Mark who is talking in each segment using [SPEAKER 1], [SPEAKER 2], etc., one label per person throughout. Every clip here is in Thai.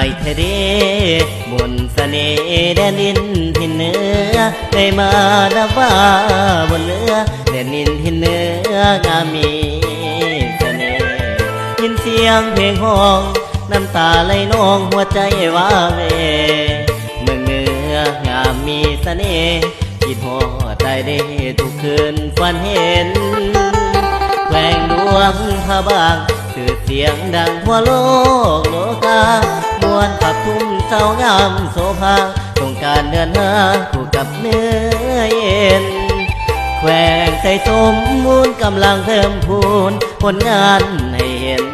[SPEAKER 1] ายเทเดบนเสน่ห์แดนดินที่เหนือได้มาดับว่าบนเรือแดนดินที่เหนืองามมีเสน่ห์ยินเสียงเพลงห้องน้ำตาไหลนองหัวใจว่าเวเมืองเหนืองามมีเสน่ห์คิดหอดใจได้ทุกคืนฝันเห็นแกล้งดวงพระบางสื่อเสียงดังทั่วโลกโลกามวลขับทุ่มเจ้างามโสภาต้องการเดินหาคู่กับเนื้อเย็นแขวงใจสมมูลกำลังเพิ่มพูนผลงานให้เห็น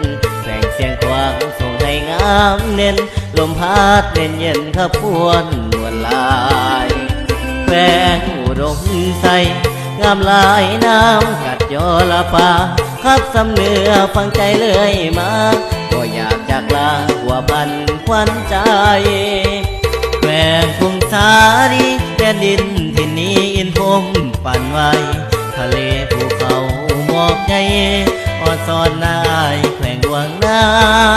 [SPEAKER 1] แขวงเสียงกว้างส่งให้งามเน้นลมพัดเย็นเย็นขบวนนวลลายแขวงอุดมใสงามลายน้ำกัดยอละปาขับสำเนือฟังใจเลยมาก็อยากจากลาหัวพันควันใจแขวงคงสาดีแดนดินที่นี้อินพรมปั่นไว้ทะเลภูเขาหมอกใหญ่อ่อนซอนนายแขวงดวงน้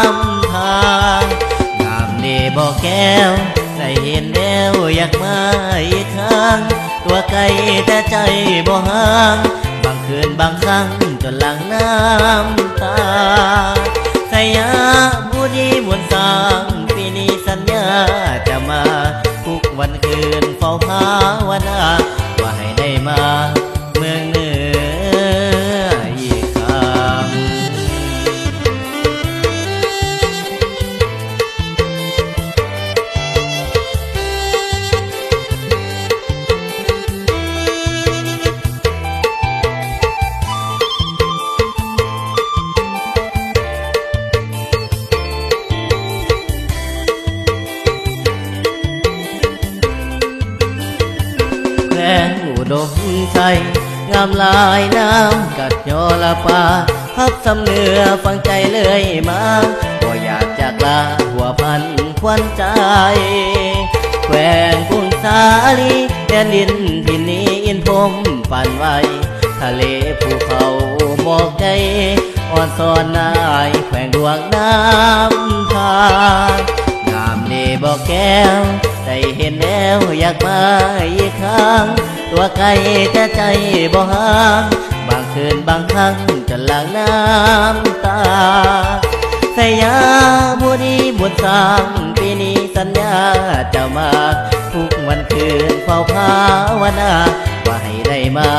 [SPEAKER 1] ำทางงามเดบ่แก้วได้เห็นแล้วอยากมาอีกครั้งตัวไกลแต่ใจบ่ห่างบางคืนบางครั้งจนหลังน้ำตาสยามผู้ดีมวลสร้างปีนี้สัญญาจะมาทุกวันคืนเฝ้าภาวนาว่าให้ได้มาเมืองเหนืออีกครั้งแขวงอุดมใจงามลายน้ำกัดยอละปาพับสำเนือฟังใจเลยมาก็อยากจากลาหัวพันควันใจแขวงกุ้งสาลีแดนดินที่นี้อินพรมปั่นไว้ทะเลภูเขาหมอกใหญ่อ่อนซอนนายแขวงดวงน้ำทางงามเดบ่แก้วได้เห็นแล้วอยากมาอีกครั้งตัวไกลแต่ใจบ่ห่างบางคืนบางครั้งจนหลังน้ำตาสยามผู้ดีบุญสร้างปีนี้สัญญาจะมาทุกวันคืนเฝ้าภาวนาว่าให้ได้มา